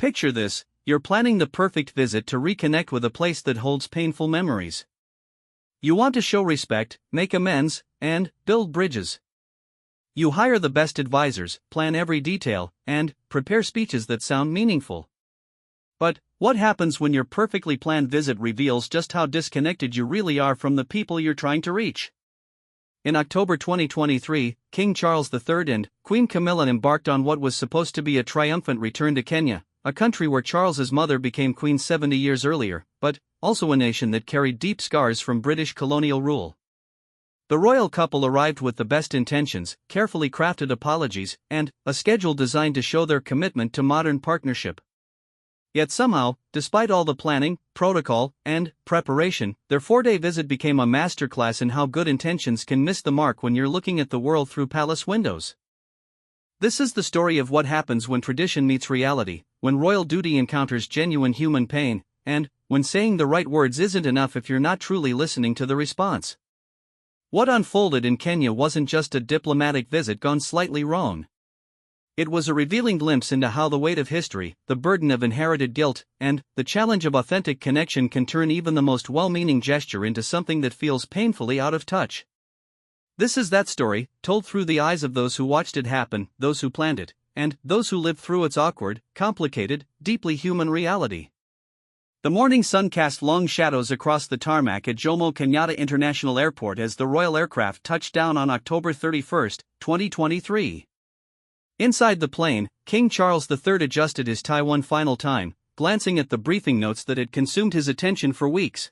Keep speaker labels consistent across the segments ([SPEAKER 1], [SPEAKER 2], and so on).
[SPEAKER 1] Picture this: you're planning the perfect visit to reconnect with a place that holds painful memories. You want to show respect, make amends, and build bridges. You hire the best advisors, plan every detail, and prepare speeches that sound meaningful. But what happens when your perfectly planned visit reveals just how disconnected you really are from the people you're trying to reach? In October 2023, King Charles III and Queen Camilla embarked on what was supposed to be a triumphant return to Kenya, a country where Charles's mother became queen 70 years earlier, but also a nation that carried deep scars from British colonial rule. The royal couple arrived with the best intentions, carefully crafted apologies, and a schedule designed to show their commitment to modern partnership. Yet somehow, despite all the planning, protocol, and preparation, their 4-day visit became a masterclass in how good intentions can miss the mark when you're looking at the world through palace windows. This is the story of what happens when tradition meets reality, when royal duty encounters genuine human pain, and when saying the right words isn't enough if you're not truly listening to the response. What unfolded in Kenya wasn't just a diplomatic visit gone slightly wrong. It was a revealing glimpse into how the weight of history, the burden of inherited guilt, and the challenge of authentic connection can turn even the most well-meaning gesture into something that feels painfully out of touch. This is that story, told through the eyes of those who watched it happen, those who planned it, and those who lived through its awkward, complicated, deeply human reality. The morning sun cast long shadows across the tarmac at Jomo Kenyatta International Airport as the royal aircraft touched down on October 31, 2023. Inside the plane, King Charles III adjusted his tie one final time, glancing at the briefing notes that had consumed his attention for weeks.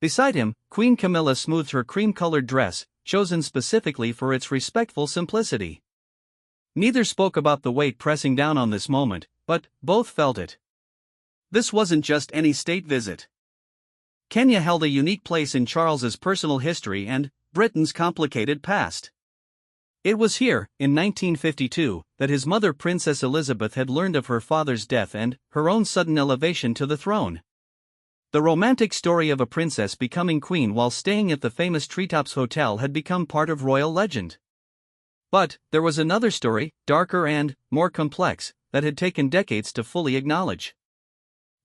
[SPEAKER 1] Beside him, Queen Camilla smoothed her cream-colored dress, chosen specifically for its respectful simplicity. Neither spoke about the weight pressing down on this moment, but both felt it. This wasn't just any state visit. Kenya held a unique place in Charles's personal history and Britain's complicated past. It was here, in 1952, that his mother Princess Elizabeth had learned of her father's death and her own sudden elevation to the throne. The romantic story of a princess becoming queen while staying at the famous Treetops Hotel had become part of royal legend. But there was another story, darker and more complex, that had taken decades to fully acknowledge.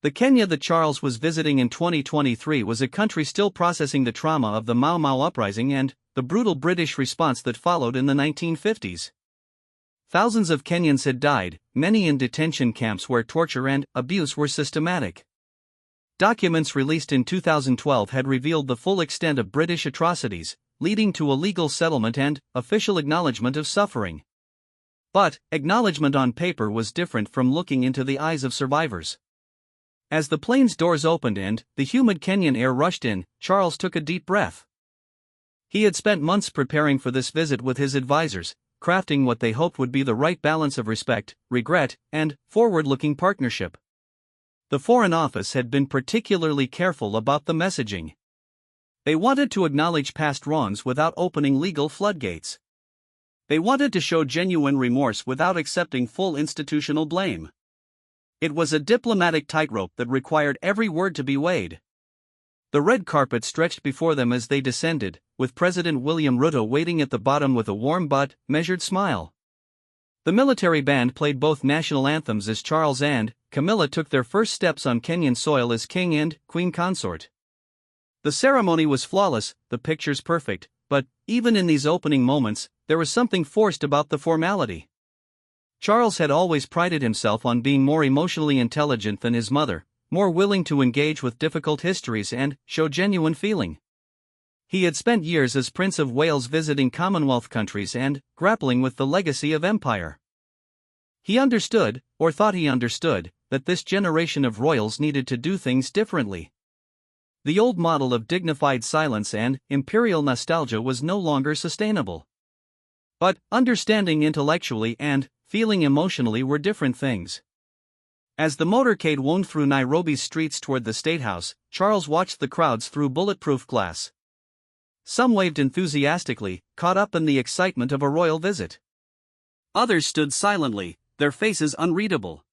[SPEAKER 1] The Kenya that Charles was visiting in 2023 was a country still processing the trauma of the Mau Mau uprising and the brutal British response that followed in the 1950s. Thousands of Kenyans had died, many in detention camps where torture and abuse were systematic. Documents released in 2012 had revealed the full extent of British atrocities, leading to a legal settlement and official acknowledgement of suffering. But acknowledgement on paper was different from looking into the eyes of survivors. As the plane's doors opened and the humid Kenyan air rushed in, Charles took a deep breath. He had spent months preparing for this visit with his advisors, crafting what they hoped would be the right balance of respect, regret, and forward-looking partnership. The Foreign Office had been particularly careful about the messaging. They wanted to acknowledge past wrongs without opening legal floodgates. They wanted to show genuine remorse without accepting full institutional blame. It was a diplomatic tightrope that required every word to be weighed. The red carpet stretched before them as they descended, with President William Ruto waiting at the bottom with a warm but measured smile. The military band played both national anthems as Charles and Camilla took their first steps on Kenyan soil as king and queen consort. The ceremony was flawless, the pictures perfect, but even in these opening moments, there was something forced about the formality. Charles had always prided himself on being more emotionally intelligent than his mother, more willing to engage with difficult histories and show genuine feeling. He had spent years as Prince of Wales visiting Commonwealth countries and grappling with the legacy of empire. He understood, or thought he understood, that this generation of royals needed to do things differently. The old model of dignified silence and imperial nostalgia was no longer sustainable. But understanding intellectually and feeling emotionally were different things. As the motorcade wound through Nairobi's streets toward the State House, Charles watched the crowds through bulletproof glass. Some waved enthusiastically, caught up in the excitement of a royal visit. Others stood silently, their faces unreadable.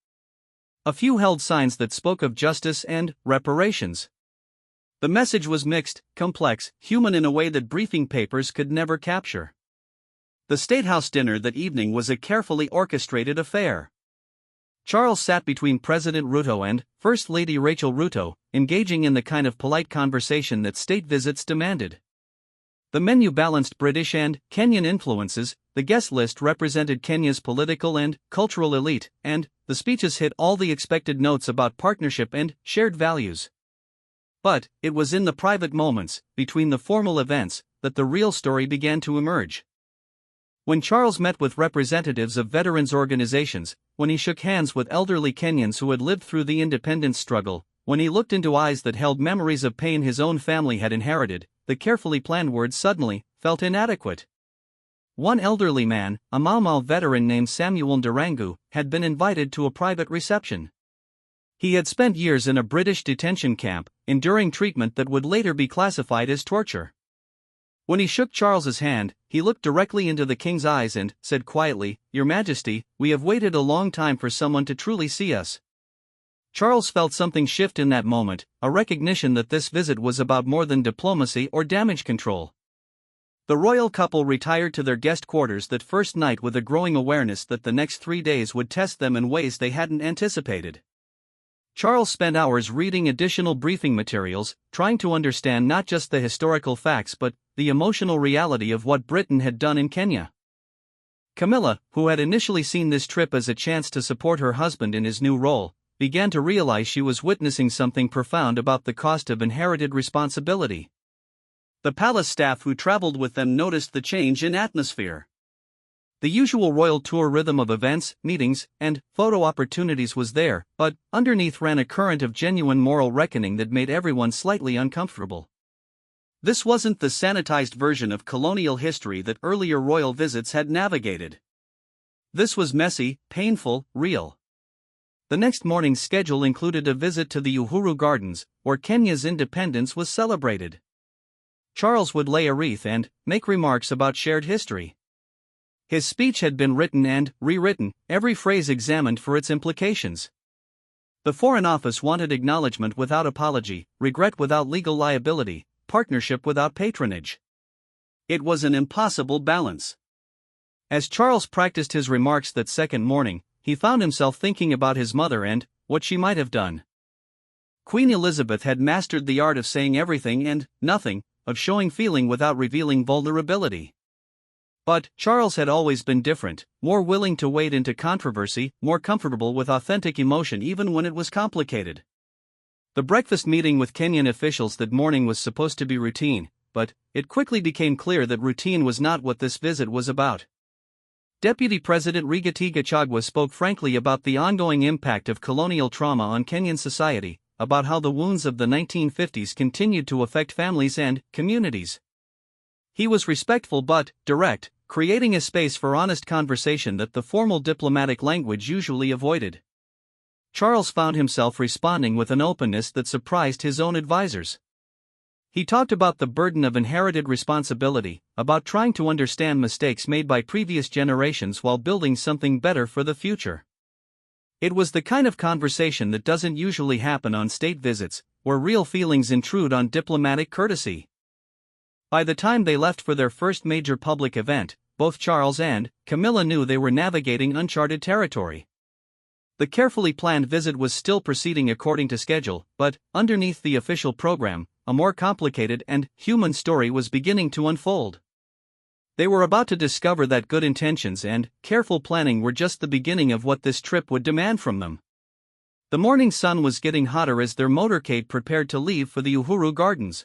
[SPEAKER 1] A few held signs that spoke of justice and reparations. The message was mixed, complex, human in a way that briefing papers could never capture. The State House dinner that evening was a carefully orchestrated affair. Charles sat between President Ruto and First Lady Rachel Ruto, engaging in the kind of polite conversation that state visits demanded. The menu balanced British and Kenyan influences, the guest list represented Kenya's political and cultural elite, and the speeches hit all the expected notes about partnership and shared values. But it was in the private moments, between the formal events, that the real story began to emerge. When Charles met with representatives of veterans' organizations, when he shook hands with elderly Kenyans who had lived through the independence struggle, when he looked into eyes that held memories of pain his own family had inherited, the carefully planned words suddenly felt inadequate. One elderly man, a Mau Mau veteran named Samuel Durangu, had been invited to a private reception. He had spent years in a British detention camp, enduring treatment that would later be classified as torture. When he shook Charles's hand, he looked directly into the king's eyes and said quietly, "Your Majesty, we have waited a long time for someone to truly see us." Charles felt something shift in that moment, a recognition that this visit was about more than diplomacy or damage control. The royal couple retired to their guest quarters that first night with a growing awareness that the next 3 days would test them in ways they hadn't anticipated. Charles spent hours reading additional briefing materials, trying to understand not just the historical facts but the emotional reality of what Britain had done in Kenya. Camilla, who had initially seen this trip as a chance to support her husband in his new role, began to realize she was witnessing something profound about the cost of inherited responsibility. The palace staff who traveled with them noticed the change in atmosphere. The usual royal tour rhythm of events, meetings, and photo opportunities was there, but underneath ran a current of genuine moral reckoning that made everyone slightly uncomfortable. This wasn't the sanitized version of colonial history that earlier royal visits had navigated. This was messy, painful, real. The next morning's schedule included a visit to the Uhuru Gardens, where Kenya's independence was celebrated. Charles would lay a wreath and make remarks about shared history. His speech had been written and rewritten, every phrase examined for its implications. The Foreign Office wanted acknowledgement without apology, regret without legal liability, partnership without patronage. It was an impossible balance. As Charles practiced his remarks that second morning, he found himself thinking about his mother and what she might have done. Queen Elizabeth had mastered the art of saying everything and nothing, of showing feeling without revealing vulnerability. But Charles had always been different, more willing to wade into controversy, more comfortable with authentic emotion even when it was complicated. The breakfast meeting with Kenyan officials that morning was supposed to be routine, but it quickly became clear that routine was not what this visit was about. Deputy President Rigathi Gachagua spoke frankly about the ongoing impact of colonial trauma on Kenyan society, about how the wounds of the 1950s continued to affect families and communities. He was respectful but direct, creating a space for honest conversation that the formal diplomatic language usually avoided. Charles found himself responding with an openness that surprised his own advisors. He talked about the burden of inherited responsibility, about trying to understand mistakes made by previous generations while building something better for the future. It was the kind of conversation that doesn't usually happen on state visits, where real feelings intrude on diplomatic courtesy. By the time they left for their first major public event, both Charles and Camilla knew they were navigating uncharted territory. The carefully planned visit was still proceeding according to schedule, but underneath the official program, a more complicated and human story was beginning to unfold. They were about to discover that good intentions and careful planning were just the beginning of what this trip would demand from them. The morning sun was getting hotter as their motorcade prepared to leave for the Uhuru Gardens.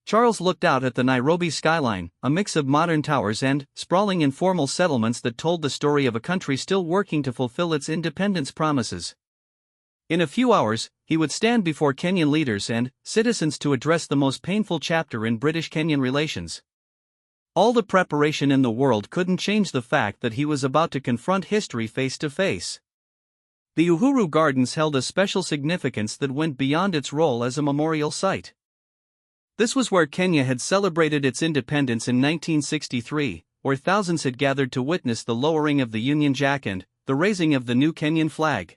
[SPEAKER 1] Charles looked out at the Nairobi skyline, a mix of modern towers and sprawling informal settlements that told the story of a country still working to fulfill its independence promises. In a few hours, he would stand before Kenyan leaders and citizens to address the most painful chapter in British-Kenyan relations. All the preparation in the world couldn't change the fact that he was about to confront history face to face. The Uhuru Gardens held a special significance that went beyond its role as a memorial site. This was where Kenya had celebrated its independence in 1963, where thousands had gathered to witness the lowering of the Union Jack and the raising of the new Kenyan flag.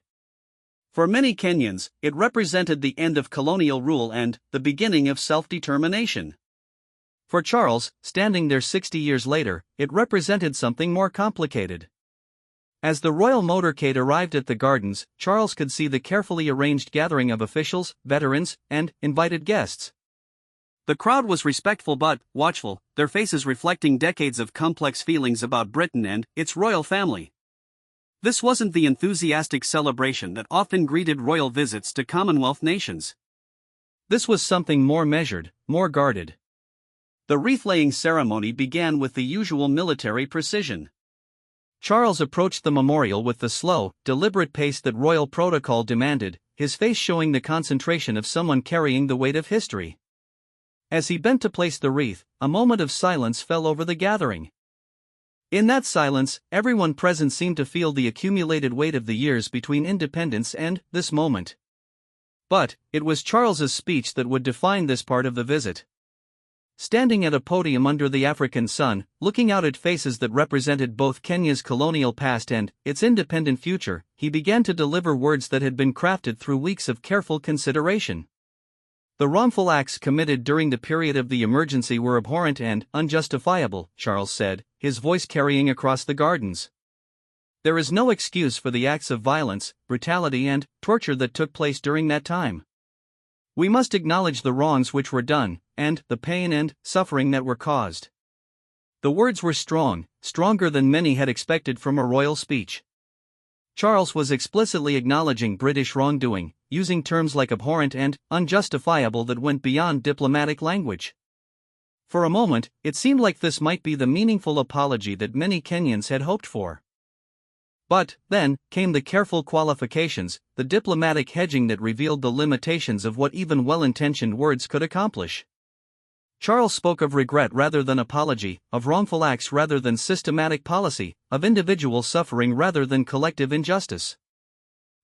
[SPEAKER 1] For many Kenyans, it represented the end of colonial rule and the beginning of self-determination. For Charles, standing there 60 years later, it represented something more complicated. As the royal motorcade arrived at the gardens, Charles could see the carefully arranged gathering of officials, veterans, and invited guests. The crowd was respectful but watchful, their faces reflecting decades of complex feelings about Britain and its royal family. This wasn't the enthusiastic celebration that often greeted royal visits to Commonwealth nations. This was something more measured, more guarded. The wreath-laying ceremony began with the usual military precision. Charles approached the memorial with the slow, deliberate pace that royal protocol demanded, his face showing the concentration of someone carrying the weight of history. As he bent to place the wreath, a moment of silence fell over the gathering. In that silence, everyone present seemed to feel the accumulated weight of the years between independence and this moment. But it was Charles's speech that would define this part of the visit. Standing at a podium under the African sun, looking out at faces that represented both Kenya's colonial past and its independent future, he began to deliver words that had been crafted through weeks of careful consideration. The wrongful acts committed during the period of the emergency were abhorrent and unjustifiable, Charles said, his voice carrying across the gardens. There is no excuse for the acts of violence, brutality and torture that took place during that time. We must acknowledge the wrongs which were done, and the pain and suffering that were caused. The words were strong, stronger than many had expected from a royal speech. Charles was explicitly acknowledging British wrongdoing, using terms like abhorrent and unjustifiable that went beyond diplomatic language. For a moment, it seemed like this might be the meaningful apology that many Kenyans had hoped for. But then came the careful qualifications, the diplomatic hedging that revealed the limitations of what even well-intentioned words could accomplish. Charles spoke of regret rather than apology, of wrongful acts rather than systematic policy, of individual suffering rather than collective injustice.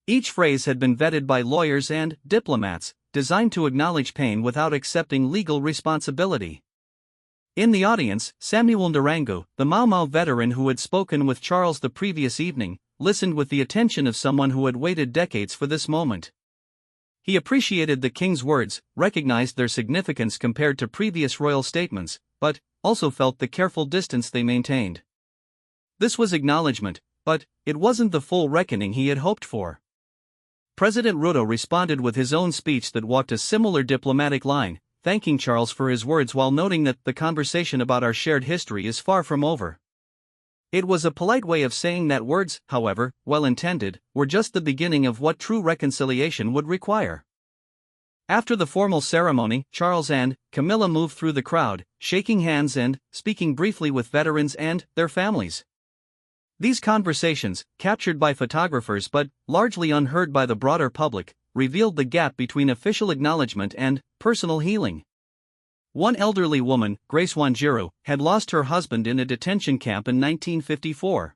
[SPEAKER 1] Each phrase had been vetted by lawyers and diplomats, designed to acknowledge pain without accepting legal responsibility. In the audience, Samuel Narango, the Mau Mau veteran who had spoken with Charles the previous evening, listened with the attention of someone who had waited decades for this moment. He appreciated the king's words, recognized their significance compared to previous royal statements, but also felt the careful distance they maintained. This was acknowledgement, but it wasn't the full reckoning he had hoped for. President Ruto responded with his own speech that walked a similar diplomatic line, thanking Charles for his words while noting that the conversation about our shared history is far from over. It was a polite way of saying that words, however, well intended, were just the beginning of what true reconciliation would require. After the formal ceremony, Charles and Camilla moved through the crowd, shaking hands and speaking briefly with veterans and their families. These conversations, captured by photographers but largely unheard by the broader public, revealed the gap between official acknowledgement and personal healing. One elderly woman, Grace Wanjiru, had lost her husband in a detention camp in 1954.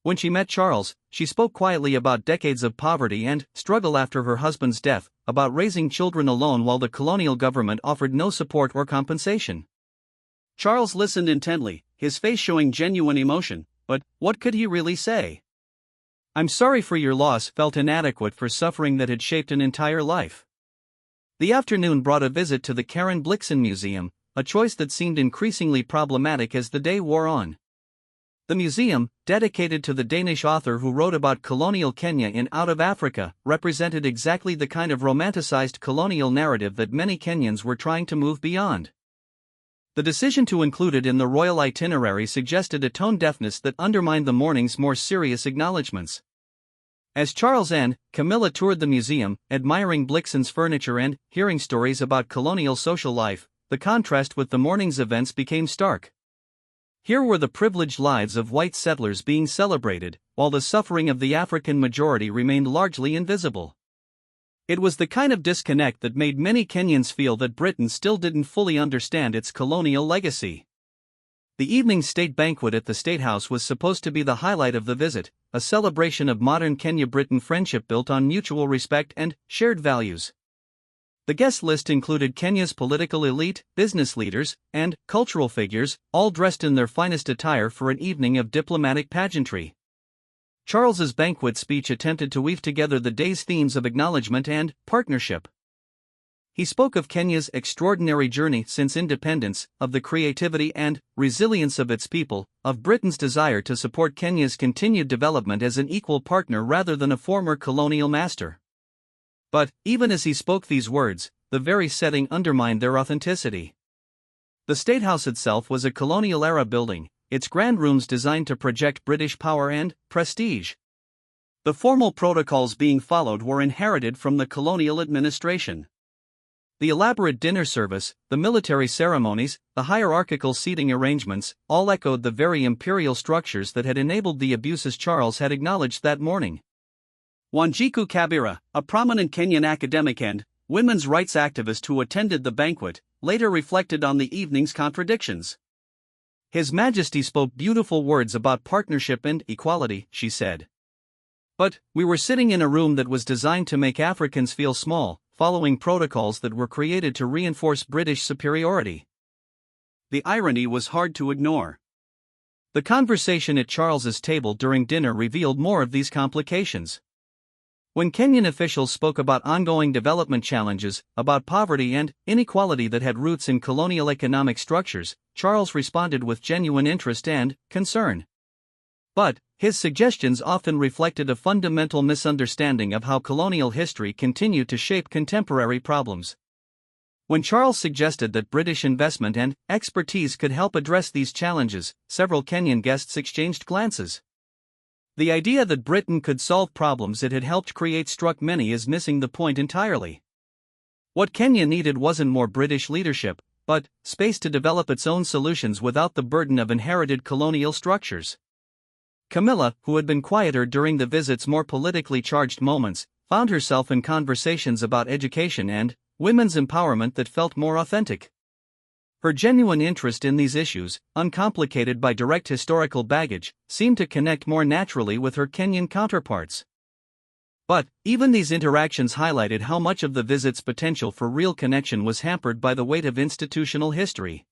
[SPEAKER 1] When she met Charles, she spoke quietly about decades of poverty and struggle after her husband's death, about raising children alone while the colonial government offered no support or compensation. Charles listened intently, his face showing genuine emotion, but what could he really say? "I'm sorry for your loss" felt inadequate for suffering that had shaped an entire life. The afternoon brought a visit to the Karen Blixen Museum, a choice that seemed increasingly problematic as the day wore on. The museum, dedicated to the Danish author who wrote about colonial Kenya in Out of Africa, represented exactly the kind of romanticized colonial narrative that many Kenyans were trying to move beyond. The decision to include it in the royal itinerary suggested a tone deafness that undermined the morning's more serious acknowledgments. As Charles and Camilla toured the museum, admiring Blixen's furniture and hearing stories about colonial social life, the contrast with the morning's events became stark. Here were the privileged lives of white settlers being celebrated, while the suffering of the African majority remained largely invisible. It was the kind of disconnect that made many Kenyans feel that Britain still didn't fully understand its colonial legacy. The evening state banquet at the State House was supposed to be the highlight of the visit, a celebration of modern Kenya-Britain friendship built on mutual respect and shared values. The guest list included Kenya's political elite, business leaders, and cultural figures, all dressed in their finest attire for an evening of diplomatic pageantry. Charles's banquet speech attempted to weave together the day's themes of acknowledgement and partnership. He spoke of Kenya's extraordinary journey since independence, of the creativity and resilience of its people, of Britain's desire to support Kenya's continued development as an equal partner rather than a former colonial master. But, even as he spoke these words, the very setting undermined their authenticity. The State House itself was a colonial-era building, its grand rooms designed to project British power and prestige. The formal protocols being followed were inherited from the colonial administration. The elaborate dinner service, the military ceremonies, the hierarchical seating arrangements, all echoed the very imperial structures that had enabled the abuses Charles had acknowledged that morning. Wanjiku Kabira, a prominent Kenyan academic and women's rights activist who attended the banquet, later reflected on the evening's contradictions. His Majesty spoke beautiful words about partnership and equality, she said. But, we were sitting in a room that was designed to make Africans feel small, following protocols that were created to reinforce British superiority. The irony was hard to ignore. The conversation at Charles's table during dinner revealed more of these complications. When Kenyan officials spoke about ongoing development challenges, about poverty and inequality that had roots in colonial economic structures, Charles responded with genuine interest and concern. But, his suggestions often reflected a fundamental misunderstanding of how colonial history continued to shape contemporary problems. When Charles suggested that British investment and expertise could help address these challenges, several Kenyan guests exchanged glances. The idea that Britain could solve problems it had helped create struck many as missing the point entirely. What Kenya needed wasn't more British leadership, but space to develop its own solutions without the burden of inherited colonial structures. Camilla, who had been quieter during the visit's more politically charged moments, found herself in conversations about education and women's empowerment that felt more authentic. Her genuine interest in these issues, uncomplicated by direct historical baggage, seemed to connect more naturally with her Kenyan counterparts. But, even these interactions highlighted how much of the visit's potential for real connection was hampered by the weight of institutional history.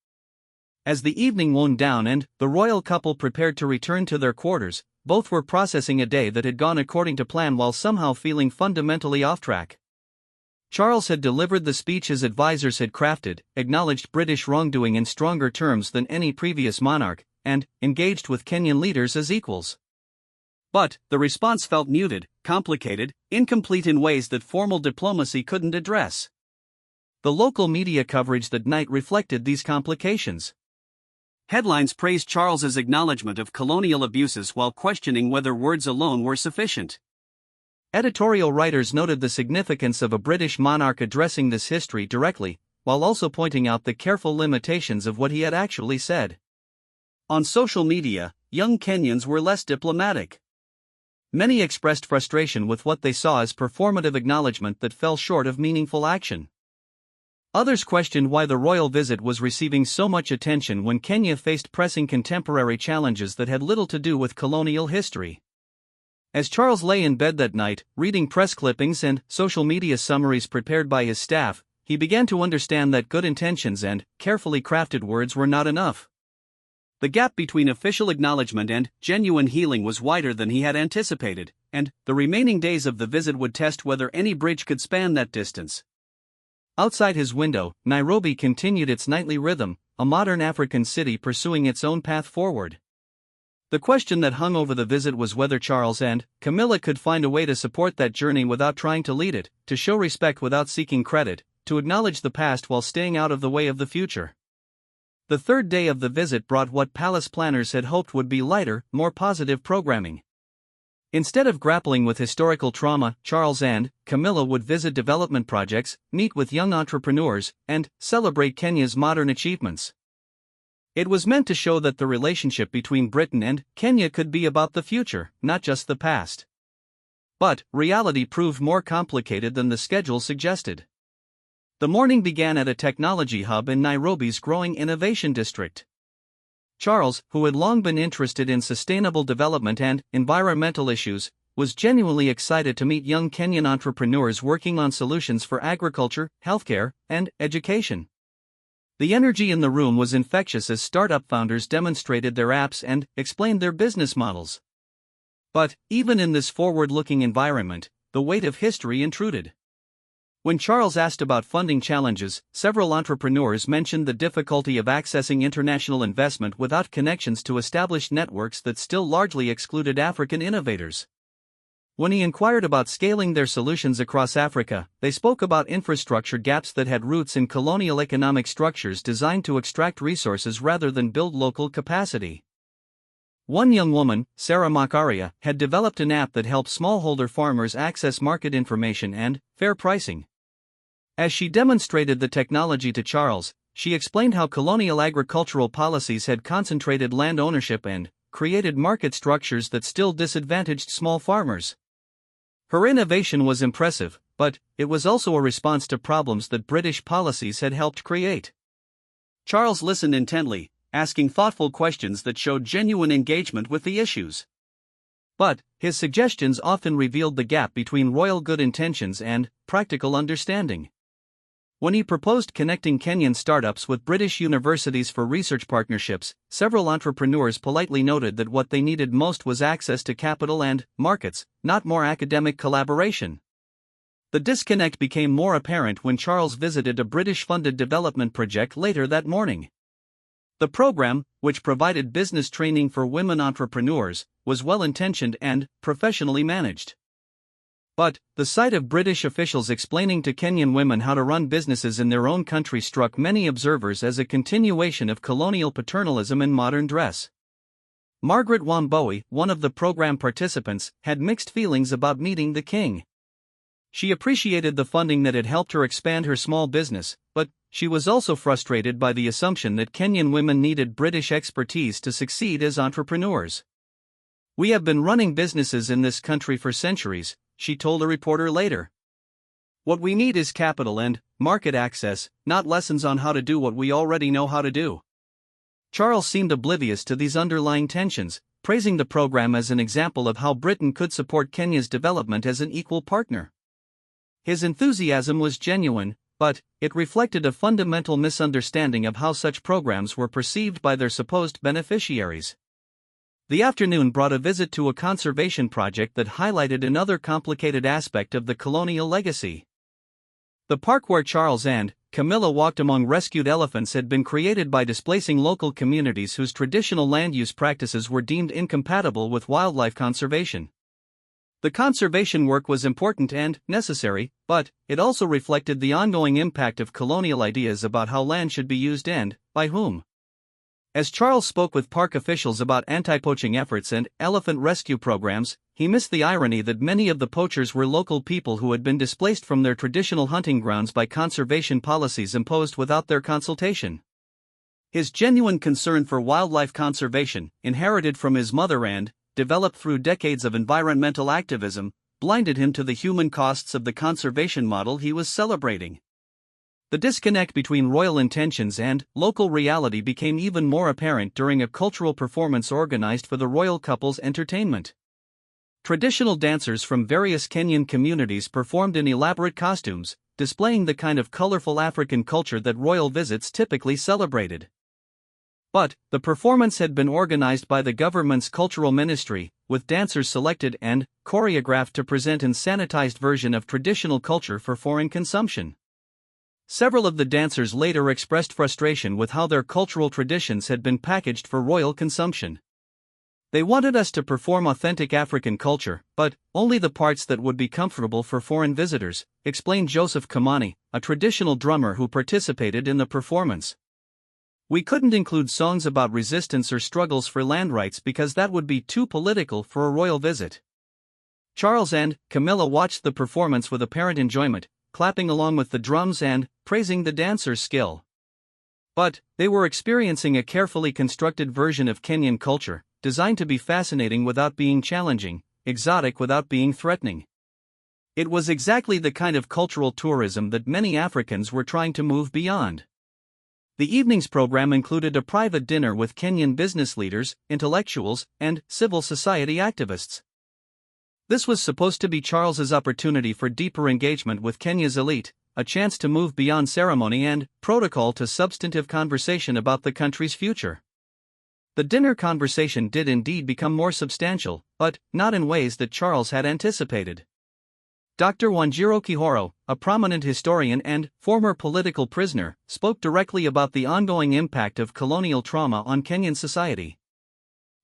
[SPEAKER 1] As the evening wound down and the royal couple prepared to return to their quarters, both were processing a day that had gone according to plan while somehow feeling fundamentally off track. Charles had delivered the speech his advisors had crafted, acknowledged British wrongdoing in stronger terms than any previous monarch, and engaged with Kenyan leaders as equals. But, the response felt muted, complicated, incomplete in ways that formal diplomacy couldn't address. The local media coverage that night reflected these complications. Headlines praised Charles's acknowledgement of colonial abuses while questioning whether words alone were sufficient. Editorial writers noted the significance of a British monarch addressing this history directly, while also pointing out the careful limitations of what he had actually said. On social media, young Kenyans were less diplomatic. Many expressed frustration with what they saw as performative acknowledgement that fell short of meaningful action. Others questioned why the royal visit was receiving so much attention when Kenya faced pressing contemporary challenges that had little to do with colonial history. As Charles lay in bed that night, reading press clippings and social media summaries prepared by his staff, he began to understand that good intentions and carefully crafted words were not enough. The gap between official acknowledgement and genuine healing was wider than he had anticipated, and the remaining days of the visit would test whether any bridge could span that distance. Outside his window, Nairobi continued its nightly rhythm, a modern African city pursuing its own path forward. The question that hung over the visit was whether Charles and Camilla could find a way to support that journey without trying to lead it, to show respect without seeking credit, to acknowledge the past while staying out of the way of the future. The third day of the visit brought what palace planners had hoped would be lighter, more positive programming. Instead of grappling with historical trauma, Charles and Camilla would visit development projects, meet with young entrepreneurs, and celebrate Kenya's modern achievements. It was meant to show that the relationship between Britain and Kenya could be about the future, not just the past. But reality proved more complicated than the schedule suggested. The morning began at a technology hub in Nairobi's growing innovation district. Charles, who had long been interested in sustainable development and environmental issues, was genuinely excited to meet young Kenyan entrepreneurs working on solutions for agriculture, healthcare, and education. The energy in the room was infectious as startup founders demonstrated their apps and explained their business models. But, even in this forward-looking environment, the weight of history intruded. When Charles asked about funding challenges, several entrepreneurs mentioned the difficulty of accessing international investment without connections to established networks that still largely excluded African innovators. When he inquired about scaling their solutions across Africa, they spoke about infrastructure gaps that had roots in colonial economic structures designed to extract resources rather than build local capacity. One young woman, Sarah Makaria, had developed an app that helped smallholder farmers access market information and fair pricing. As she demonstrated the technology to Charles, she explained how colonial agricultural policies had concentrated land ownership and created market structures that still disadvantaged small farmers. Her innovation was impressive, but it was also a response to problems that British policies had helped create. Charles listened intently, asking thoughtful questions that showed genuine engagement with the issues. But his suggestions often revealed the gap between royal good intentions and practical understanding. When he proposed connecting Kenyan startups with British universities for research partnerships, several entrepreneurs politely noted that what they needed most was access to capital and markets, not more academic collaboration. The disconnect became more apparent when Charles visited a British-funded development project later that morning. The program, which provided business training for women entrepreneurs, was well-intentioned and professionally managed. But the sight of British officials explaining to Kenyan women how to run businesses in their own country struck many observers as a continuation of colonial paternalism in modern dress. Margaret Wamboe, one of the program participants, had mixed feelings about meeting the king. She appreciated the funding that had helped her expand her small business, but she was also frustrated by the assumption that Kenyan women needed British expertise to succeed as entrepreneurs. "We have been running businesses in this country for centuries," she told a reporter later. "What we need is capital and market access, not lessons on how to do what we already know how to do." Charles seemed oblivious to these underlying tensions, praising the program as an example of how Britain could support Kenya's development as an equal partner. His enthusiasm was genuine, but it reflected a fundamental misunderstanding of how such programs were perceived by their supposed beneficiaries. The afternoon brought a visit to a conservation project that highlighted another complicated aspect of the colonial legacy. The park where Charles and Camilla walked among rescued elephants had been created by displacing local communities whose traditional land use practices were deemed incompatible with wildlife conservation. The conservation work was important and necessary, but it also reflected the ongoing impact of colonial ideas about how land should be used and by whom. As Charles spoke with park officials about anti-poaching efforts and elephant rescue programs, he missed the irony that many of the poachers were local people who had been displaced from their traditional hunting grounds by conservation policies imposed without their consultation. His genuine concern for wildlife conservation, inherited from his mother and developed through decades of environmental activism, blinded him to the human costs of the conservation model he was celebrating. The disconnect between royal intentions and local reality became even more apparent during a cultural performance organized for the royal couple's entertainment. Traditional dancers from various Kenyan communities performed in elaborate costumes, displaying the kind of colorful African culture that royal visits typically celebrated. But the performance had been organized by the government's cultural ministry, with dancers selected and choreographed to present an sanitized version of traditional culture for foreign consumption. Several of the dancers later expressed frustration with how their cultural traditions had been packaged for royal consumption. "They wanted us to perform authentic African culture, but only the parts that would be comfortable for foreign visitors," explained Joseph Kamani, a traditional drummer who participated in the performance. "We couldn't include songs about resistance or struggles for land rights because that would be too political for a royal visit." Charles and Camilla watched the performance with apparent enjoyment, clapping along with the drums and praising the dancers' skill. But they were experiencing a carefully constructed version of Kenyan culture, designed to be fascinating without being challenging, exotic without being threatening. It was exactly the kind of cultural tourism that many Africans were trying to move beyond. The evening's program included a private dinner with Kenyan business leaders, intellectuals, and civil society activists. This was supposed to be Charles's opportunity for deeper engagement with Kenya's elite, a chance to move beyond ceremony and protocol to substantive conversation about the country's future. The dinner conversation did indeed become more substantial, but not in ways that Charles had anticipated. Dr. Wanjiro Kihoro, a prominent historian and former political prisoner, spoke directly about the ongoing impact of colonial trauma on Kenyan society.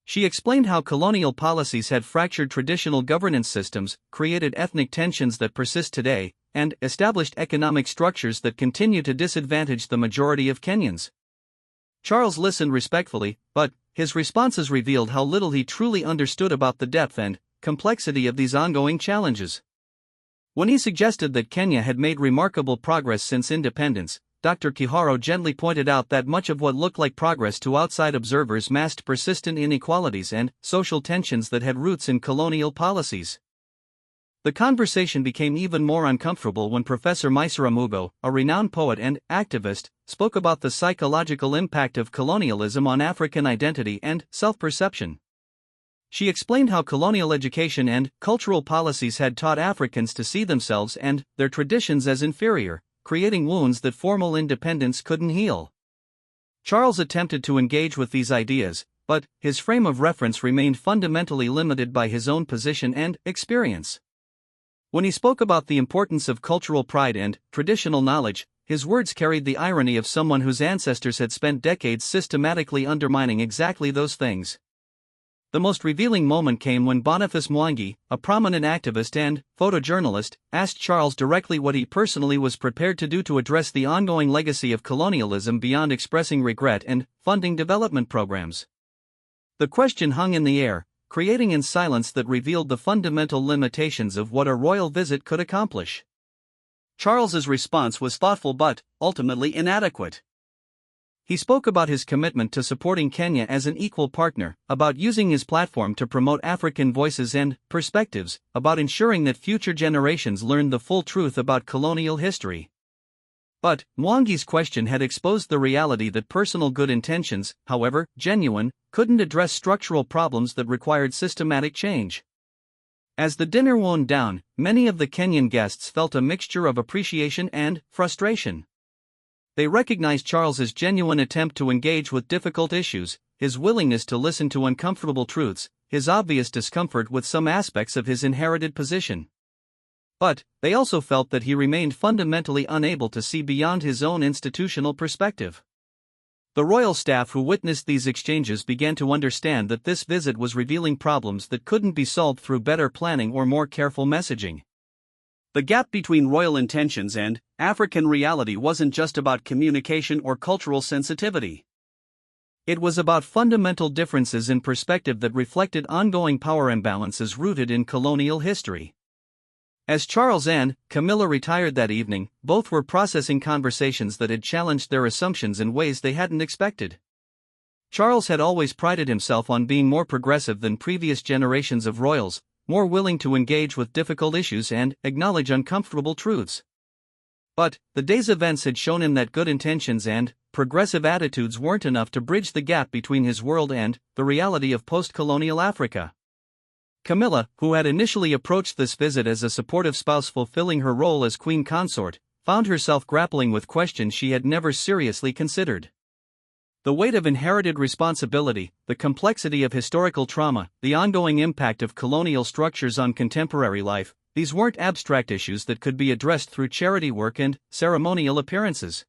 [SPEAKER 1] She explained how colonial policies had fractured traditional governance systems, created ethnic tensions that persist today, and established economic structures that continue to disadvantage the majority of Kenyans. Charles listened respectfully, but his responses revealed how little he truly understood about the depth and complexity of these ongoing challenges. When he suggested that Kenya had made remarkable progress since independence, Dr. Kihoro gently pointed out that much of what looked like progress to outside observers masked persistent inequalities and social tensions that had roots in colonial policies. The conversation became even more uncomfortable when Professor Maisara Mugo, a renowned poet and activist, spoke about the psychological impact of colonialism on African identity and self-perception. She explained how colonial education and cultural policies had taught Africans to see themselves and their traditions as inferior, creating wounds that formal independence couldn't heal. Charles attempted to engage with these ideas, but his frame of reference remained fundamentally limited by his own position and experience. When he spoke about the importance of cultural pride and traditional knowledge, his words carried the irony of someone whose ancestors had spent decades systematically undermining exactly those things. The most revealing moment came when Boniface Mwangi, a prominent activist and photojournalist, asked Charles directly what he personally was prepared to do to address the ongoing legacy of colonialism beyond expressing regret and funding development programs. The question hung in the air, creating a silence that revealed the fundamental limitations of what a royal visit could accomplish. Charles's response was thoughtful but ultimately inadequate. He spoke about his commitment to supporting Kenya as an equal partner, about using his platform to promote African voices and perspectives, about ensuring that future generations learn the full truth about colonial history. But Mwangi's question had exposed the reality that personal good intentions, however genuine, couldn't address structural problems that required systematic change. As the dinner wound down, many of the Kenyan guests felt a mixture of appreciation and frustration. They recognized Charles's genuine attempt to engage with difficult issues, his willingness to listen to uncomfortable truths, his obvious discomfort with some aspects of his inherited position. But they also felt that he remained fundamentally unable to see beyond his own institutional perspective. The royal staff who witnessed these exchanges began to understand that this visit was revealing problems that couldn't be solved through better planning or more careful messaging. The gap between royal intentions and African reality wasn't just about communication or cultural sensitivity. It was about fundamental differences in perspective that reflected ongoing power imbalances rooted in colonial history. As Charles and Camilla retired that evening, both were processing conversations that had challenged their assumptions in ways they hadn't expected. Charles had always prided himself on being more progressive than previous generations of royals, more willing to engage with difficult issues and acknowledge uncomfortable truths. But the day's events had shown him that good intentions and progressive attitudes weren't enough to bridge the gap between his world and the reality of post-colonial Africa. Camilla, who had initially approached this visit as a supportive spouse fulfilling her role as queen consort, found herself grappling with questions she had never seriously considered. The weight of inherited responsibility, the complexity of historical trauma, the ongoing impact of colonial structures on contemporary life, these weren't abstract issues that could be addressed through charity work and ceremonial appearances.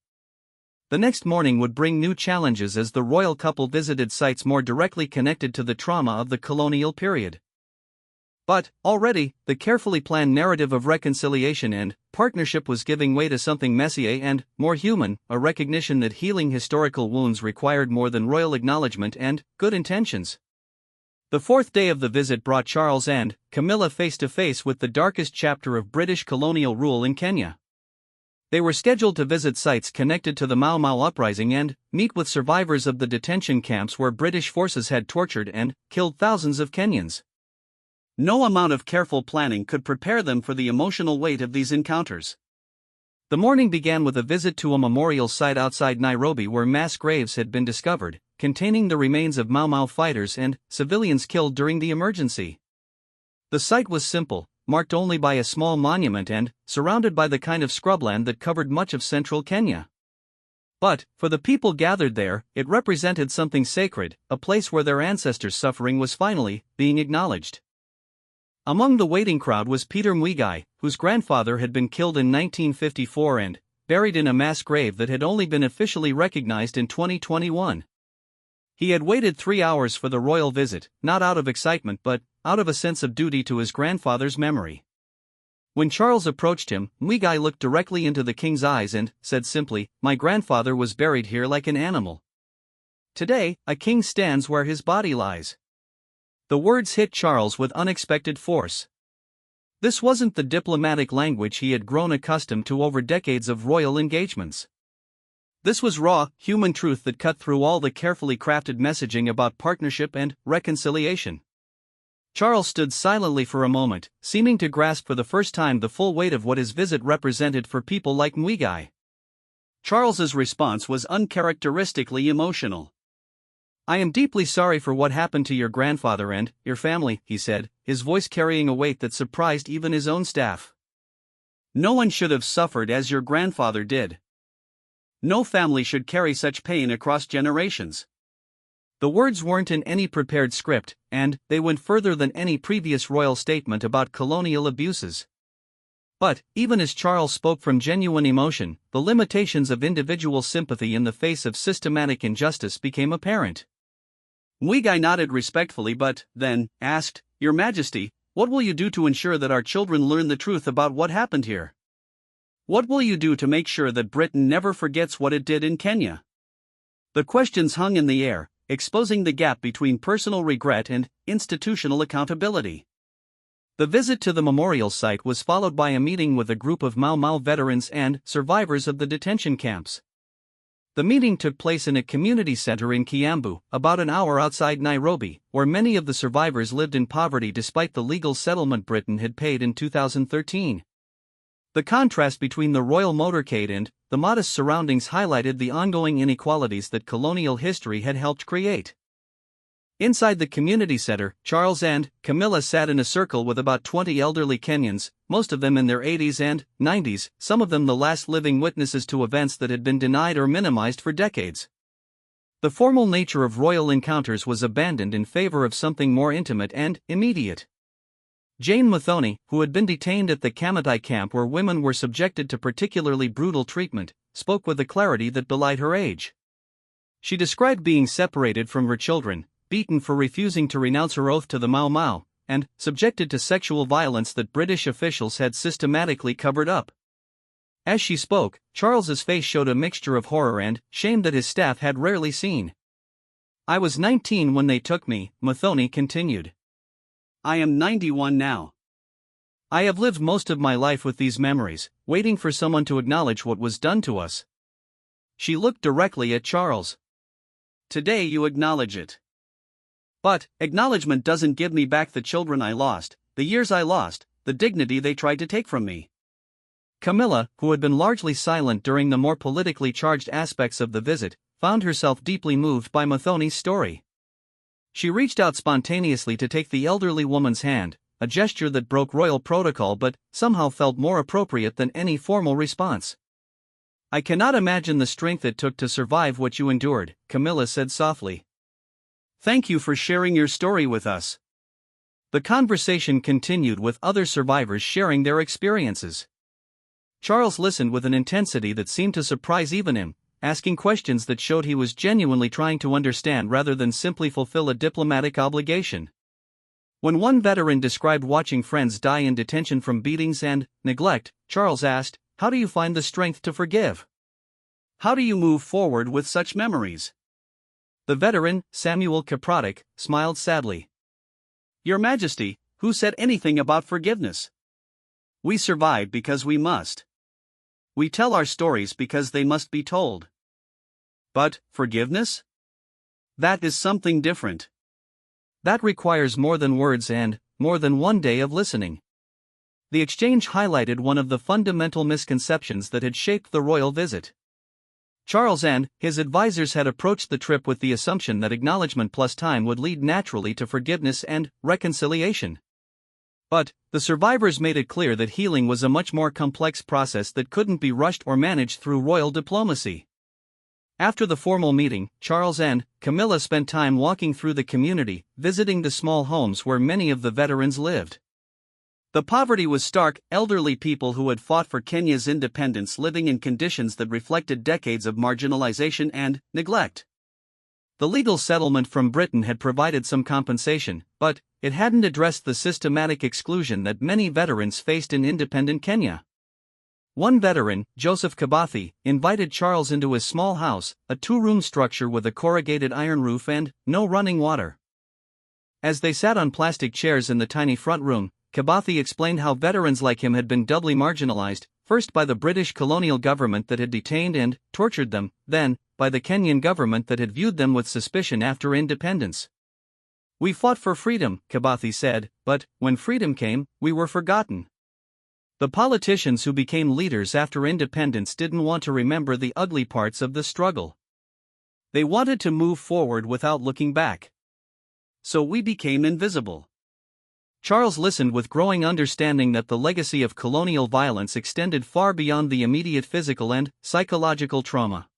[SPEAKER 1] The next morning would bring new challenges as the royal couple visited sites more directly connected to the trauma of the colonial period. But, already, the carefully planned narrative of reconciliation and partnership was giving way to something messier and more human, a recognition that healing historical wounds required more than royal acknowledgement and good intentions. The fourth day of the visit brought Charles and Camilla face to face with the darkest chapter of British colonial rule in Kenya. They were scheduled to visit sites connected to the Mau Mau uprising and meet with survivors of the detention camps where British forces had tortured and killed thousands of Kenyans. No amount of careful planning could prepare them for the emotional weight of these encounters. The morning began with a visit to a memorial site outside Nairobi where mass graves had been discovered, containing the remains of Mau Mau fighters and civilians killed during the emergency. The site was simple, marked only by a small monument and surrounded by the kind of scrubland that covered much of central Kenya. But, for the people gathered there, it represented something sacred, a place where their ancestors' suffering was finally being acknowledged. Among the waiting crowd was Peter Mwigai, whose grandfather had been killed in 1954 and buried in a mass grave that had only been officially recognized in 2021. He had waited 3 hours for the royal visit, not out of excitement but out of a sense of duty to his grandfather's memory. When Charles approached him, Mwigai looked directly into the king's eyes and said simply, "My grandfather was buried here like an animal. Today, a king stands where his body lies." The words hit Charles with unexpected force. This wasn't the diplomatic language he had grown accustomed to over decades of royal engagements. This was raw, human truth that cut through all the carefully crafted messaging about partnership and reconciliation. Charles stood silently for a moment, seeming to grasp for the first time the full weight of what his visit represented for people like Mwigai. Charles's response was uncharacteristically emotional. "I am deeply sorry for what happened to your grandfather and your family," he said, his voice carrying a weight that surprised even his own staff. "No one should have suffered as your grandfather did. No family should carry such pain across generations." The words weren't in any prepared script, and they went further than any previous royal statement about colonial abuses. But, even as Charles spoke from genuine emotion, the limitations of individual sympathy in the face of systematic injustice became apparent. Mwigai nodded respectfully but, then, asked, "Your Majesty, what will you do to ensure that our children learn the truth about what happened here? What will you do to make sure that Britain never forgets what it did in Kenya?" The questions hung in the air, exposing the gap between personal regret and institutional accountability. The visit to the memorial site was followed by a meeting with a group of Mau Mau veterans and survivors of the detention camps. The meeting took place in a community center in Kiambu, about an hour outside Nairobi, where many of the survivors lived in poverty despite the legal settlement Britain had paid in 2013. The contrast between the royal motorcade and the modest surroundings highlighted the ongoing inequalities that colonial history had helped create. Inside the community center, Charles and Camilla sat in a circle with about 20 elderly Kenyans, most of them in their 80s and 90s, some of them the last living witnesses to events that had been denied or minimized for decades. The formal nature of royal encounters was abandoned in favor of something more intimate and immediate. Jane Muthoni, who had been detained at the Kamatai camp where women were subjected to particularly brutal treatment, spoke with a clarity that belied her age. She described being separated from her children, beaten for refusing to renounce her oath to the Mau Mau, and subjected to sexual violence that British officials had systematically covered up. As she spoke, Charles's face showed a mixture of horror and shame that his staff had rarely seen. "I was 19 when they took me," Muthoni continued. "I am 91 now. I have lived most of my life with these memories, waiting for someone to acknowledge what was done to us." She looked directly at Charles. "Today you acknowledge it. But, acknowledgement doesn't give me back the children I lost, the years I lost, the dignity they tried to take from me." Camilla, who had been largely silent during the more politically charged aspects of the visit, found herself deeply moved by Muthoni's story. She reached out spontaneously to take the elderly woman's hand, a gesture that broke royal protocol but somehow felt more appropriate than any formal response. "I cannot imagine the strength it took to survive what you endured," Camilla said softly. "Thank you for sharing your story with us." The conversation continued with other survivors sharing their experiences. Charles listened with an intensity that seemed to surprise even him, asking questions that showed he was genuinely trying to understand rather than simply fulfill a diplomatic obligation. When one veteran described watching friends die in detention from beatings and neglect, Charles asked, "How do you find the strength to forgive? How do you move forward with such memories?" The veteran, Samuel Kiprotic, smiled sadly. "Your Majesty, who said anything about forgiveness? We survive because we must. We tell our stories because they must be told. But, forgiveness? That is something different. That requires more than words and more than one day of listening." The exchange highlighted one of the fundamental misconceptions that had shaped the royal visit. Charles and his advisors had approached the trip with the assumption that acknowledgement plus time would lead naturally to forgiveness and reconciliation. But, the survivors made it clear that healing was a much more complex process that couldn't be rushed or managed through royal diplomacy. After the formal meeting, Charles and Camilla spent time walking through the community, visiting the small homes where many of the veterans lived. The poverty was stark, elderly people who had fought for Kenya's independence living in conditions that reflected decades of marginalization and neglect. The legal settlement from Britain had provided some compensation, but it hadn't addressed the systematic exclusion that many veterans faced in independent Kenya. One veteran, Joseph Kibathi, invited Charles into his small house, a two-room structure with a corrugated iron roof and no running water. As they sat on plastic chairs in the tiny front room, Kibathi explained how veterans like him had been doubly marginalized, first by the British colonial government that had detained and tortured them, then by the Kenyan government that had viewed them with suspicion after independence. "We fought for freedom," Kibathi said, "but when freedom came, we were forgotten." The politicians who became leaders after independence didn't want to remember the ugly parts of the struggle. They wanted to move forward without looking back. So we became invisible. Charles listened with growing understanding that the legacy of colonial violence extended far beyond the immediate physical and psychological trauma.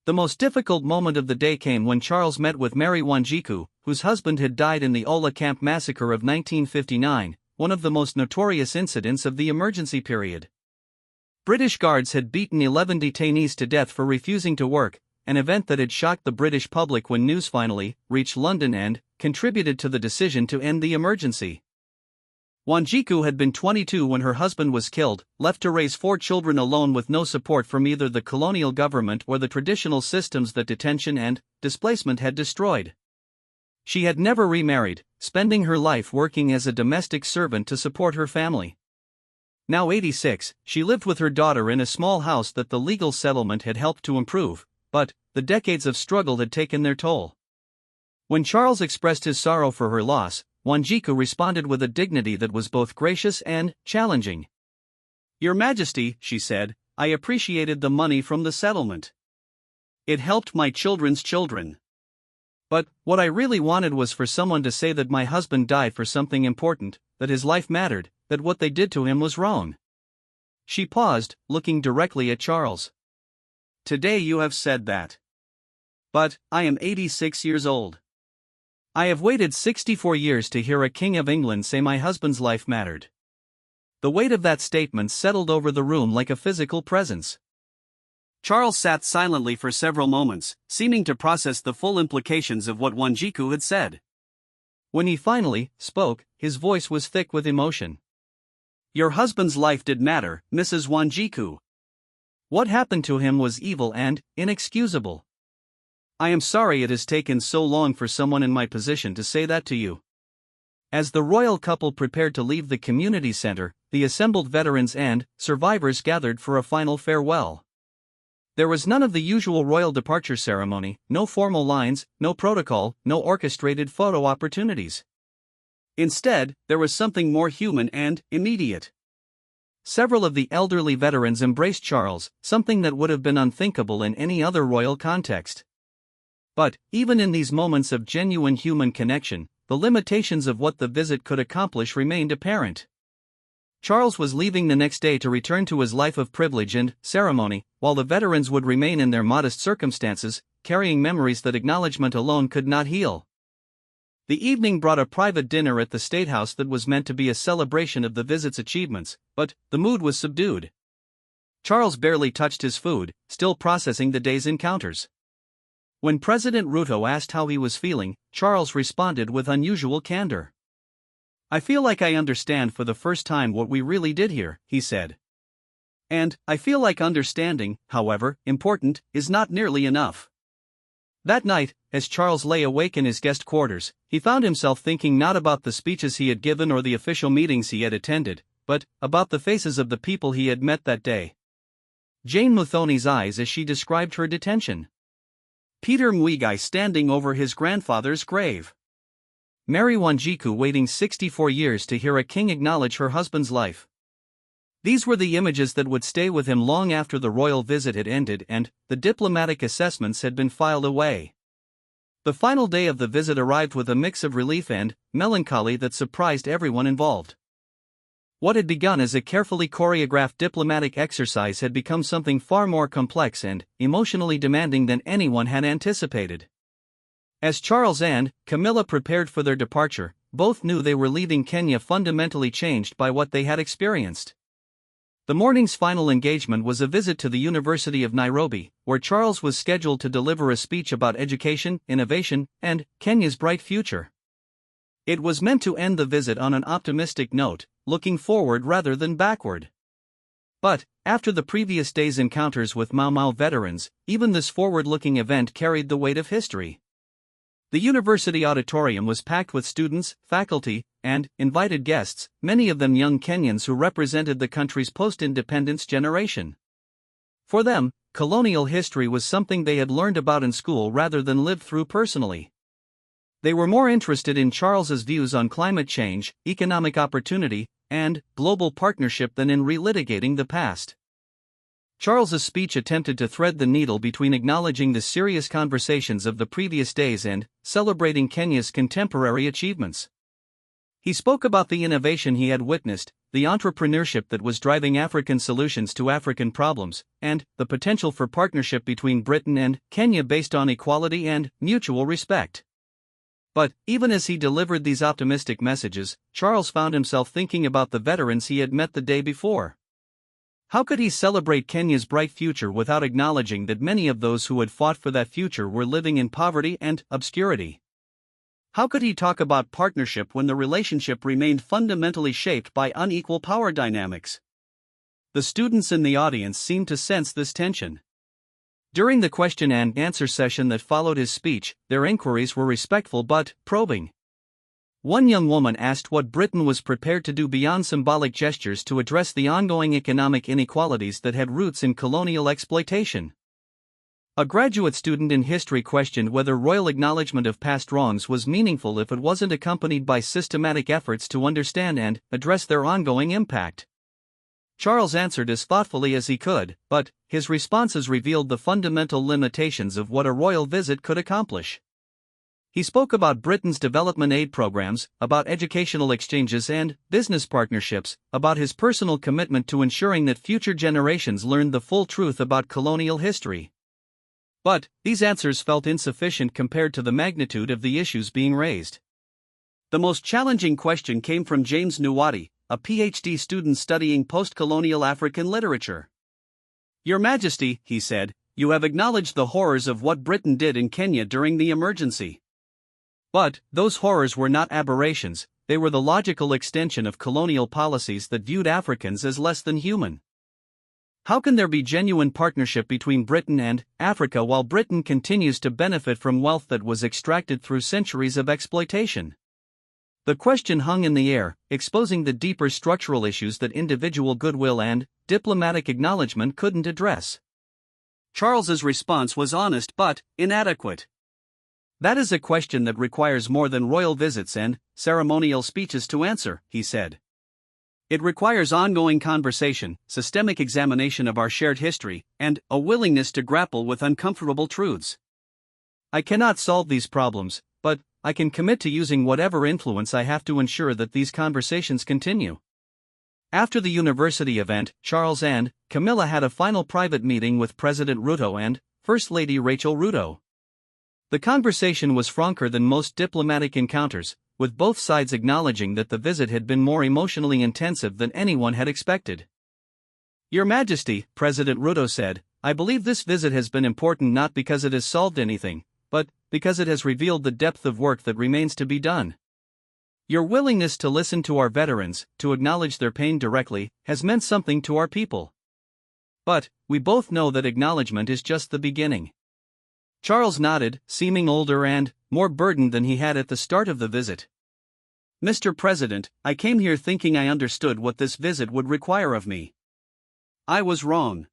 [SPEAKER 1] The most difficult moment of the day came when Charles met with Mary Wanjiku, whose husband had died in the Ola Camp massacre of 1959, one of the most notorious incidents of the emergency period. British guards had beaten 11 detainees to death for refusing to work, an event that had shocked the British public when news finally reached London and contributed to the decision to end the emergency. Wanjiku had been 22 when her husband was killed, left to raise 4 children alone with no support from either the colonial government or the traditional systems that detention and displacement had destroyed. She had never remarried, spending her life working as a domestic servant to support her family. Now 86, she lived with her daughter in a small house that the legal settlement had helped to improve, but the decades of struggle had taken their toll. When Charles expressed his sorrow for her loss, Wanjiku responded with a dignity that was both gracious and challenging. "Your Majesty," she said, "I appreciated the money from the settlement. It helped my children's children. But what I really wanted was for someone to say that my husband died for something important, that his life mattered, that what they did to him was wrong." She paused, looking directly at Charles. "Today you have said that. But I am 86 years old. I have waited 64 years to hear a King of England say my husband's life mattered." The weight of that statement settled over the room like a physical presence. Charles sat silently for several moments, seeming to process the full implications of what Wanjiku had said. When he finally spoke, his voice was thick with emotion. "Your husband's life did matter, Mrs. Wanjiku. What happened to him was evil and inexcusable. I am sorry it has taken so long for someone in my position to say that to you." As the royal couple prepared to leave the community center, the assembled veterans and survivors gathered for a final farewell. There was none of the usual royal departure ceremony, no formal lines, no protocol, no orchestrated photo opportunities. Instead, there was something more human and immediate. Several of the elderly veterans embraced Charles, something that would have been unthinkable in any other royal context. But, even in these moments of genuine human connection, the limitations of what the visit could accomplish remained apparent. Charles was leaving the next day to return to his life of privilege and ceremony, while the veterans would remain in their modest circumstances, carrying memories that acknowledgement alone could not heal. The evening brought a private dinner at the State House that was meant to be a celebration of the visit's achievements, but the mood was subdued. Charles barely touched his food, still processing the day's encounters. When President Ruto asked how he was feeling, Charles responded with unusual candor. "I feel like I understand for the first time what we really did here," he said. "And I feel like understanding, however important, is not nearly enough." That night, as Charles lay awake in his guest quarters, he found himself thinking not about the speeches he had given or the official meetings he had attended, but about the faces of the people he had met that day. Jane Muthoni's eyes as she described her detention. Peter Muigai standing over his grandfather's grave. Mary Wanjiku waiting 64 years to hear a king acknowledge her husband's life. These were the images that would stay with him long after the royal visit had ended and the diplomatic assessments had been filed away. The final day of the visit arrived with a mix of relief and melancholy that surprised everyone involved. What had begun as a carefully choreographed diplomatic exercise had become something far more complex and emotionally demanding than anyone had anticipated. As Charles and Camilla prepared for their departure, both knew they were leaving Kenya fundamentally changed by what they had experienced. The morning's final engagement was a visit to the University of Nairobi, where Charles was scheduled to deliver a speech about education, innovation, and Kenya's bright future. It was meant to end the visit on an optimistic note, looking forward rather than backward. But, after the previous day's encounters with Mau Mau veterans, even this forward-looking event carried the weight of history. The university auditorium was packed with students, faculty, and invited guests, many of them young Kenyans who represented the country's post-independence generation. For them, colonial history was something they had learned about in school rather than lived through personally. They were more interested in Charles's views on climate change, economic opportunity, and global partnership than in relitigating the past. Charles's speech attempted to thread the needle between acknowledging the serious conversations of the previous days and celebrating Kenya's contemporary achievements. He spoke about the innovation he had witnessed, the entrepreneurship that was driving African solutions to African problems, and the potential for partnership between Britain and Kenya based on equality and mutual respect. But, even as he delivered these optimistic messages, Charles found himself thinking about the veterans he had met the day before. How could he celebrate Kenya's bright future without acknowledging that many of those who had fought for that future were living in poverty and obscurity? How could he talk about partnership when the relationship remained fundamentally shaped by unequal power dynamics? The students in the audience seemed to sense this tension. During the question and answer session that followed his speech, their inquiries were respectful but probing. One young woman asked what Britain was prepared to do beyond symbolic gestures to address the ongoing economic inequalities that had roots in colonial exploitation. A graduate student in history questioned whether royal acknowledgement of past wrongs was meaningful if it wasn't accompanied by systematic efforts to understand and address their ongoing impact. Charles answered as thoughtfully as he could, but his responses revealed the fundamental limitations of what a royal visit could accomplish. He spoke about Britain's development aid programs, about educational exchanges and business partnerships, about his personal commitment to ensuring that future generations learned the full truth about colonial history. But these answers felt insufficient compared to the magnitude of the issues being raised. The most challenging question came from James Nuwati, a PhD student studying post-colonial African literature. "Your Majesty," he said, "you have acknowledged the horrors of what Britain did in Kenya during the emergency. But those horrors were not aberrations, they were the logical extension of colonial policies that viewed Africans as less than human. How can there be genuine partnership between Britain and Africa while Britain continues to benefit from wealth that was extracted through centuries of exploitation?" The question hung in the air, exposing the deeper structural issues that individual goodwill and diplomatic acknowledgement couldn't address. Charles's response was honest but inadequate. "That is a question that requires more than royal visits and ceremonial speeches to answer," he said. "It requires ongoing conversation, systemic examination of our shared history, and a willingness to grapple with uncomfortable truths. I cannot solve these problems, but I can commit to using whatever influence I have to ensure that these conversations continue." After the university event, Charles and Camilla had a final private meeting with President Ruto and First Lady Rachel Ruto. The conversation was franker than most diplomatic encounters, with both sides acknowledging that the visit had been more emotionally intensive than anyone had expected. "Your Majesty," President Ruto said, "I believe this visit has been important not because it has solved anything, but because it has revealed the depth of work that remains to be done. Your willingness to listen to our veterans, to acknowledge their pain directly, has meant something to our people. But we both know that acknowledgement is just the beginning." Charles nodded, seeming older and more burdened than he had at the start of the visit. "Mr. President, I came here thinking I understood what this visit would require of me. I was wrong.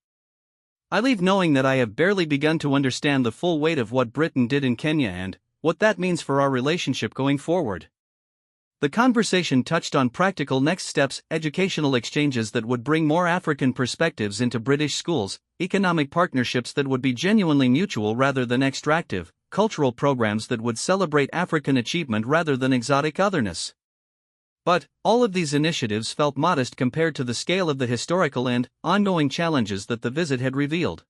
[SPEAKER 1] I leave knowing that I have barely begun to understand the full weight of what Britain did in Kenya and what that means for our relationship going forward." The conversation touched on practical next steps, educational exchanges that would bring more African perspectives into British schools, economic partnerships that would be genuinely mutual rather than extractive, cultural programs that would celebrate African achievement rather than exotic otherness. But all of these initiatives felt modest compared to the scale of the historical and ongoing challenges that the visit had revealed.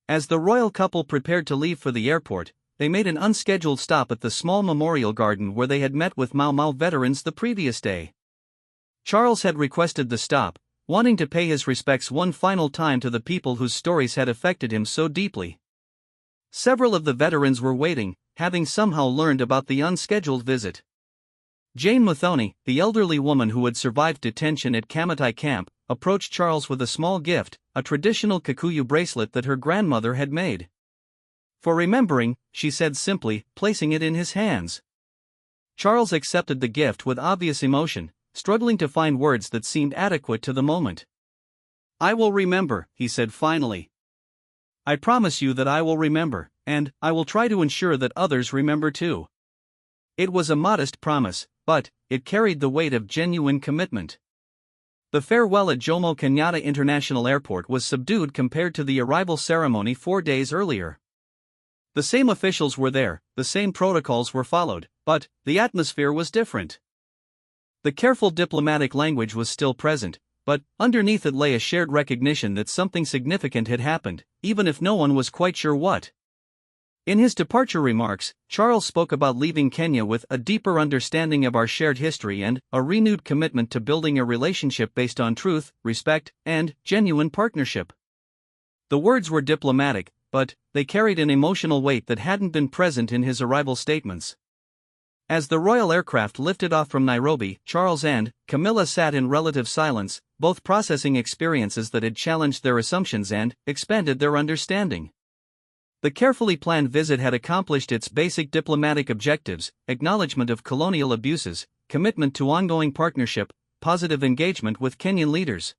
[SPEAKER 1] As the royal couple prepared to leave for the airport, they made an unscheduled stop at the small memorial garden where they had met with Mau Mau veterans the previous day. Charles had requested the stop, wanting to pay his respects one final time to the people whose stories had affected him so deeply. Several of the veterans were waiting, having somehow learned about the unscheduled visit. Jane Muthoni, the elderly woman who had survived detention at Kamatai camp, approached Charles with a small gift, a traditional Kikuyu bracelet that her grandmother had made. "For remembering," she said simply, placing it in his hands. Charles accepted the gift with obvious emotion, struggling to find words that seemed adequate to the moment. "I will remember," he said finally. "I promise you that I will remember, and I will try to ensure that others remember too." It was a modest promise, but it carried the weight of genuine commitment. The farewell at Jomo Kenyatta International Airport was subdued compared to the arrival ceremony 4 days earlier. The same officials were there, the same protocols were followed, but the atmosphere was different. The careful diplomatic language was still present, but underneath it lay a shared recognition that something significant had happened, even if no one was quite sure what. In his departure remarks, Charles spoke about leaving Kenya with a deeper understanding of our shared history and a renewed commitment to building a relationship based on truth, respect, and genuine partnership. The words were diplomatic, but they carried an emotional weight that hadn't been present in his arrival statements. As the royal aircraft lifted off from Nairobi, Charles and Camilla sat in relative silence, both processing experiences that had challenged their assumptions and expanded their understanding. The carefully planned visit had accomplished its basic diplomatic objectives: acknowledgement of colonial abuses, commitment to ongoing partnership, positive engagement with Kenyan leaders.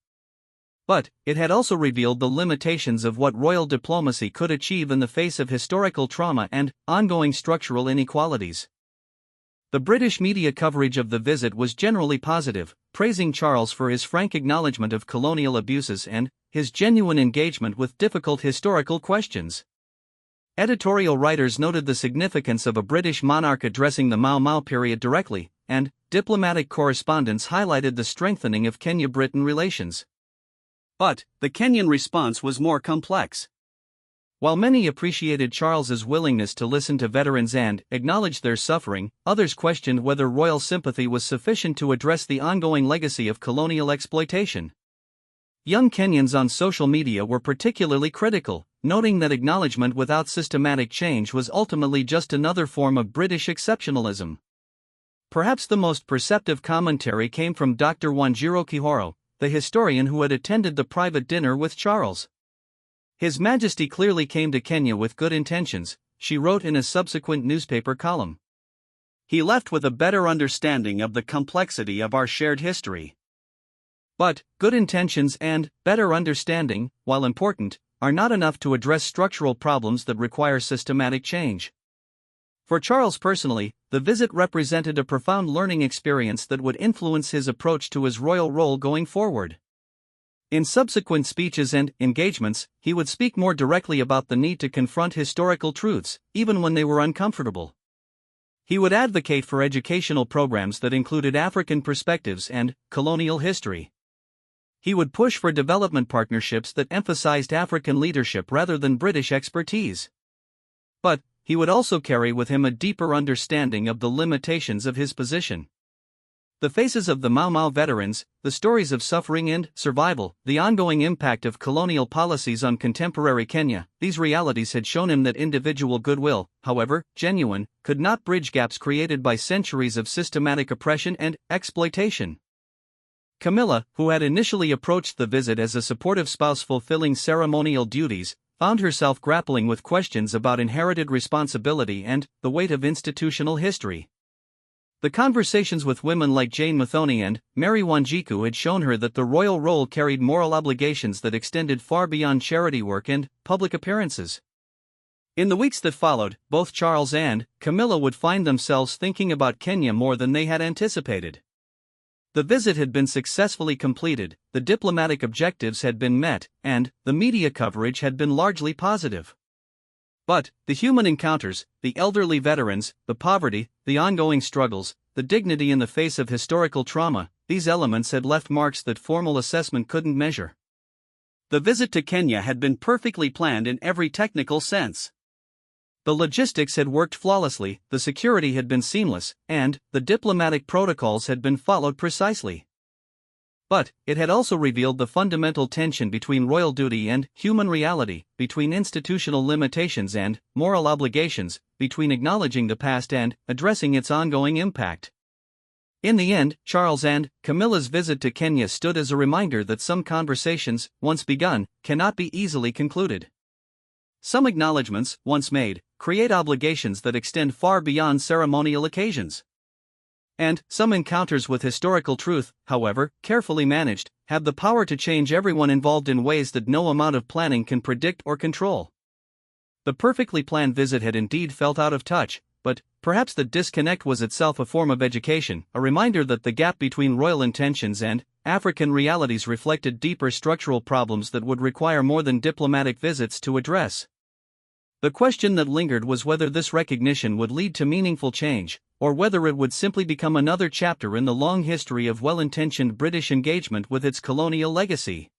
[SPEAKER 1] But it had also revealed the limitations of what royal diplomacy could achieve in the face of historical trauma and ongoing structural inequalities. The British media coverage of the visit was generally positive, praising Charles for his frank acknowledgement of colonial abuses and his genuine engagement with difficult historical questions. Editorial writers noted the significance of a British monarch addressing the Mau Mau period directly, and diplomatic correspondents highlighted the strengthening of Kenya-Britain relations. But the Kenyan response was more complex. While many appreciated Charles's willingness to listen to veterans and acknowledge their suffering, others questioned whether royal sympathy was sufficient to address the ongoing legacy of colonial exploitation. Young Kenyans on social media were particularly critical, noting that acknowledgement without systematic change was ultimately just another form of British exceptionalism. Perhaps the most perceptive commentary came from Dr. Wanjiro Kihoro, the historian who had attended the private dinner with Charles. "His Majesty clearly came to Kenya with good intentions," she wrote in a subsequent newspaper column. "He left with a better understanding of the complexity of our shared history." But good intentions and better understanding, while important, are not enough to address structural problems that require systematic change. For Charles personally, the visit represented a profound learning experience that would influence his approach to his royal role going forward. In subsequent speeches and engagements, he would speak more directly about the need to confront historical truths, even when they were uncomfortable. He would advocate for educational programs that included African perspectives and colonial history. He would push for development partnerships that emphasized African leadership rather than British expertise. But he would also carry with him a deeper understanding of the limitations of his position. The faces of the Mau Mau veterans, the stories of suffering and survival, the ongoing impact of colonial policies on contemporary Kenya, these realities had shown him that individual goodwill, however genuine, could not bridge gaps created by centuries of systematic oppression and exploitation. Camilla, who had initially approached the visit as a supportive spouse fulfilling ceremonial duties, found herself grappling with questions about inherited responsibility and the weight of institutional history. The conversations with women like Jane Muthoni and Mary Wanjiku had shown her that the royal role carried moral obligations that extended far beyond charity work and public appearances. In the weeks that followed, both Charles and Camilla would find themselves thinking about Kenya more than they had anticipated. The visit had been successfully completed, the diplomatic objectives had been met, and the media coverage had been largely positive. But the human encounters, the elderly veterans, the poverty, the ongoing struggles, the dignity in the face of historical trauma, these elements had left marks that formal assessment couldn't measure. The visit to Kenya had been perfectly planned in every technical sense. The logistics had worked flawlessly, the security had been seamless, and the diplomatic protocols had been followed precisely. But it had also revealed the fundamental tension between royal duty and human reality, between institutional limitations and moral obligations, between acknowledging the past and addressing its ongoing impact. In the end, Charles and Camilla's visit to Kenya stood as a reminder that some conversations, once begun, cannot be easily concluded. Some acknowledgments, once made, create obligations that extend far beyond ceremonial occasions. And some encounters with historical truth, however carefully managed, have the power to change everyone involved in ways that no amount of planning can predict or control. The perfectly planned visit had indeed felt out of touch, but perhaps the disconnect was itself a form of education, a reminder that the gap between royal intentions and African realities reflected deeper structural problems that would require more than diplomatic visits to address. The question that lingered was whether this recognition would lead to meaningful change, or whether it would simply become another chapter in the long history of well-intentioned British engagement with its colonial legacy.